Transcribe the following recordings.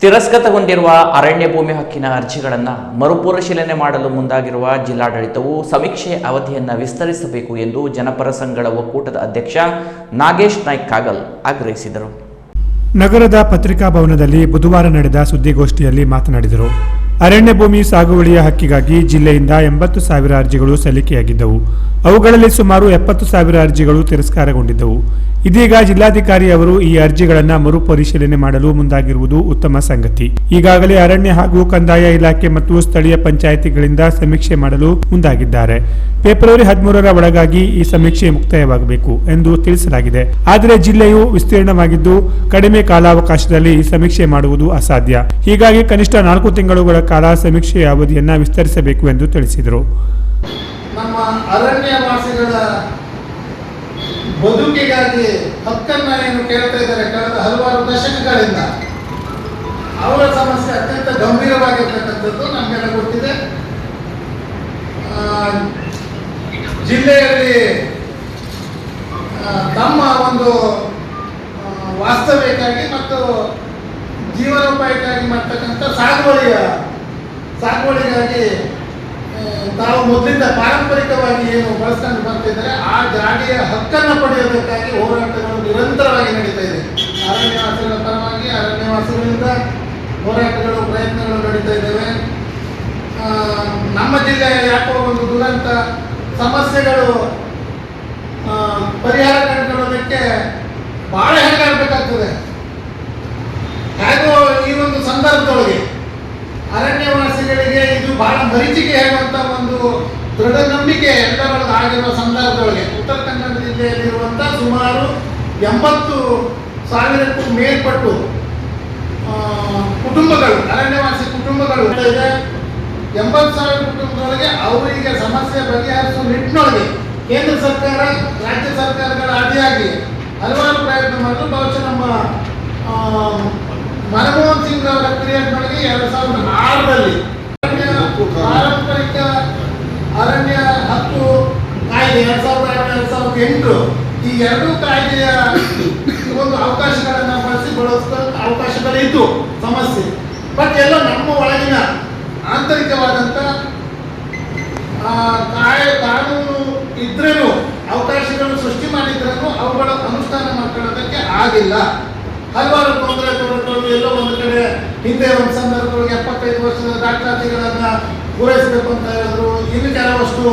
ತಿರಸ್ಕೃತಗೊಂಡಿರುವ ಅರಣ್ಯ ಭೂಮಿ ಹಕ್ಕಿನ ಅರ್ಜಿಗಳನ್ನು ಮರುಪರಿಶೀಲನೆ ಮಾಡಲು ಮುಂದಾಗಿರುವ ಜಿಲ್ಲಾಡಳಿತವು ಸಮೀಕ್ಷೆ ಅವಧಿಯನ್ನು ವಿಸ್ತರಿಸಬೇಕು ಎಂದು ಜನಪರ ಸಂಘಗಳ ಒಕ್ಕೂಟದ ಅಧ್ಯಕ್ಷ ನಾಗೇಶ್ ನಾಯ್ಕ್ ಕಾಗಲ್ ಆಗ್ರಹಿಸಿದರು. ನಗರದ ಪತ್ರಿಕಾ ಭವನದಲ್ಲಿ ಬುಧವಾರ ನಡೆದ ಸುದ್ದಿಗೋಷ್ಠಿಯಲ್ಲಿ ಮಾತನಾಡಿದರು. ಅರಣ್ಯ ಭೂಮಿ ಸಾಗುವಳಿಯ ಹಕ್ಕಿಗಾಗಿ ಜಿಲ್ಲೆಯಿಂದ 80,000 ಅರ್ಜಿಗಳು ಸಲ್ಲಿಕೆಯಾಗಿದ್ದವು. ಅವುಗಳಲ್ಲಿ ಸುಮಾರು 70,000 ಅರ್ಜಿಗಳು ತಿರಸ್ಕಾರಗೊಂಡಿದ್ದವು. ಇದೀಗ ಜಿಲ್ಲಾಧಿಕಾರಿ ಅವರು ಈ ಅರ್ಜಿಗಳನ್ನು ಮರುಪರಿಶೀಲನೆ ಮಾಡಲು ಮುಂದಾಗಿರುವುದು ಉತ್ತಮ ಸಂಗತಿ. ಈಗಾಗಲೇ ಅರಣ್ಯ ಹಾಗೂ ಕಂದಾಯ ಇಲಾಖೆ ಮತ್ತು ಸ್ಥಳೀಯ ಪಂಚಾಯಿತಿಗಳಿಂದ ಸಮೀಕ್ಷೆ ಮಾಡಲು ಮುಂದಾಗಿದ್ದಾರೆ. ಫೆಬ್ರವರಿ 13ರ ಒಳಗಾಗಿ ಈ ಸಮೀಕ್ಷೆ ಮುಕ್ತಾಯವಾಗಬೇಕು ಎಂದು ತಿಳಿಸಲಾಗಿದೆ. ಆದರೆ ಜಿಲ್ಲೆಯು ವಿಸ್ತೀರ್ಣವಾಗಿದ್ದು ಕಡಿಮೆ ಕಾಲಾವಕಾಶದಲ್ಲಿ ಈ ಸಮೀಕ್ಷೆ ಮಾಡುವುದು ಅಸಾಧ್ಯ. ಹೀಗಾಗಿ ಕನಿಷ್ಠ 4 ತಿಂಗಳುಗಳ ಕಾಲ ಸಮೀಕ್ಷೆಯ ಅವಧಿಯನ್ನು ವಿಸ್ತರಿಸಬೇಕು ಎಂದು ತಿಳಿಸಿದರು. ನಮ್ಮ ಅರಣ್ಯವಾಸಿಗಳ ಬದುಕಿಗಾಗಿ ಹಕ್ಕನ್ನ ಏನು ಕೇಳ್ತಾ ಇದ್ದಾರೆ ಕಳೆದ ಹಲವಾರು ದಶಕಗಳಿಂದ, ಅವರ ಸಮಸ್ಯೆ ಅತ್ಯಂತ ಗಂಭೀರವಾಗಿರ್ತಕ್ಕಂಥದ್ದು ನಮಗೆಲ್ಲ ಗೊತ್ತಿದೆ. ಜಿಲ್ಲೆಯಲ್ಲಿ ತಮ್ಮ ಒಂದು ವಾಸ್ತವ್ಯಕ್ಕಾಗಿ ಮತ್ತು ಜೀವನೋಪಾಯಕ್ಕಾಗಿ ಮಾಡ್ತಕ್ಕಂಥ ಸಾಗುವಳಿಗಾಗಿ ತಾವು ಮೊದಲಿಂದ ಪಾರಂಪರಿಕವಾಗಿ ಏನು ಬಳಸ್ಕೊಂಡು ಬರ್ತಿದ್ದಾರೆ ಆ ಜಾಡಿಯ ಹಕ್ಕನ್ನು ಪಡೆಯೋದಕ್ಕಾಗಿ ಹೋರಾಟಗಳು ನಿರಂತರವಾಗಿ ನಡೀತಾ ಇದೆ. ಅರಣ್ಯವಾಸಿಗಳ ಪರವಾಗಿ ಅರಣ್ಯವಾಸಿಗಳಿಂದ ಹೋರಾಟಗಳು ಪ್ರಯತ್ನಗಳು ನಡೀತಾ ಇದ್ದಾವೆ. ನಮ್ಮ ಜಿಲ್ಲೆಯ ಯಾಕೋ ಒಂದು ದುರಂತ ಸಮಸ್ಯೆಗಳು ಪರಿಹಾರ ಕಂಡುಕೊಳ್ಳೋದಕ್ಕೆ ಬಹಳ ಹೆಂಗಾಗಬೇಕಾಗ್ತದೆ. ಹಾಗೂ ಈ ಒಂದು ಸಂದರ್ಭದೊಳಗೆ ಅರಣ್ಯವಾಸಿಗಳಿಗೆ ಇದು ಬಹಳ ಮರೀಚಿಕೆ ಹೇಳುವಂತ ಒಂದು ದೃಢ ನಂಬಿಕೆ ಎಲ್ಲರೊಳಗೆ ಆಗಿರುವ ಸಂದರ್ಭದೊಳಗೆ ಉತ್ತರ ಕನ್ನಡ ಜಿಲ್ಲೆಯಲ್ಲಿರುವಂತಹ ಸುಮಾರು 80,000ಕ್ಕೂ ಮೇಲ್ಪಟ್ಟು ಕುಟುಂಬಗಳು, ಅರಣ್ಯವಾಸಿ ಕುಟುಂಬಗಳು ಇದೆ. 80,000 ಕುಟುಂಬದೊಳಗೆ ಅವರಿಗೆ ಸಮಸ್ಯೆ ಬಗೆಹರಿಸುವ ನಿಟ್ಟಿನೊಳಗೆ ಕೇಂದ್ರ ಸರ್ಕಾರ, ರಾಜ್ಯ ಸರ್ಕಾರಗಳ ಆದಿಯಾಗಿ ಹಲವಾರು ಪ್ರಯತ್ನ ಮಾಡಲು ಬಹುಶಃ ನಮ್ಮ ಮನಮೋಹನ್ ಸಿಂಗ್ ಅವರ ಪೀರಿಯಡ್ನೊಳಗೆ 2006ರಲ್ಲಿ ಪಾರಂಪರಿಕ ಅರಣ್ಯ ಹಕ್ಕು ಕಾಯ್ದೆ 2006-2008 ಈ ಎರಡೂ ಕಾಯ್ದೆಯ ಒಂದು ಅವಕಾಶಗಳನ್ನು ಬಳಸಿ ಬಳಸುವ ಅವಕಾಶಗಳಿದ್ದು ಸಮಸ್ಯೆ. ಬಟ್ ಎಲ್ಲ ನಮ್ಮ ಒಳಗಿನ ಆಂತರಿಕವಾದಂಥ ಕಾನೂನು ಇದ್ರೂ ಅವಕಾಶಗಳು ಸೃಷ್ಟಿ ಮಾಡಿದ್ರೂ ಅವುಗಳ ಅನುಷ್ಠಾನ ಮಾಡ್ಕೊಳ್ಳೋದಕ್ಕೆ ಆಗಿಲ್ಲ. ಹಲವಾರು ತೊಂದರೆ ಎಲ್ಲೋ ಒಂದು ಕಡೆ ಹಿಂದೆ ಒಂದು ಸಂದರ್ಭದೊಳಗೆ 75 ವರ್ಷದ ದಾಖಲಾತಿಗಳನ್ನು ಪೂರೈಸಬೇಕು ಅಂತ ಹೇಳಿದ್ರು. ಇನ್ನು ಕೆಲವಷ್ಟು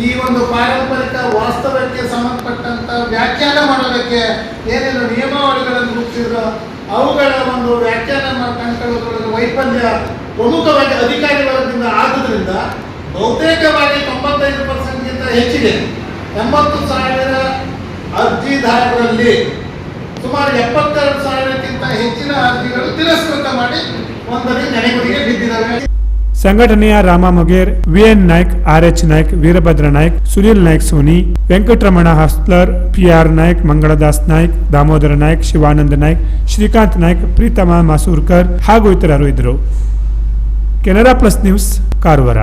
ಈ ಒಂದು ಪಾರಂಪರಿಕ ವಾಸ್ತವಕ್ಕೆ ಸಂಬಂಧಪಟ್ಟಂತ ವ್ಯಾಖ್ಯಾನ ಮಾಡೋದಕ್ಕೆ ಏನೇನು ನಿಯಮಾವಳಿಗಳನ್ನು ರೂಪಿಸಿದ್ರು ಅವುಗಳ ಒಂದು ವ್ಯಾಖ್ಯಾನ ಕಂಡುಕೊಳ್ಳೋದ್ರೊಳಗೆ ವೈಫಲ್ಯ ಪ್ರಮುಖವಾಗಿ ಅಧಿಕಾರಿ ವರ್ಗದಿಂದ ಆದುದರಿಂದ ಬಹುತೇಕವಾಗಿ 95%ಗಿಂತ ಹೆಚ್ಚಿಗೆ 80,000 ಅರ್ಜಿದಾರರಲ್ಲಿ ಸುಮಾರು 72,000ಕ್ಕಿಂತ ಹೆಚ್ಚಿನ ಅರ್ಜಿಗಳು ತಿರಸ್ಕೃತ ಮಾಡಿ ಒಂದರಿ ನೆನೆಗುದಿಗೆ ಬಿದ್ದಿದ್ದಾವೆ. ಸಂಘಟನೆಯ Rama Moger, VN Naik, RH Naik, Veerabhadra Naik, Sunil Naik Soni, Venkataramana Hasler, PR Naik, Mangaldas Naik, Damodara Naik, Shivananda Naik, Shrikanth Naik, Preetama Masurkar ಹಾಗೂ ಇತರರು ಇದ್ದರು. Canara plus news, Karwar.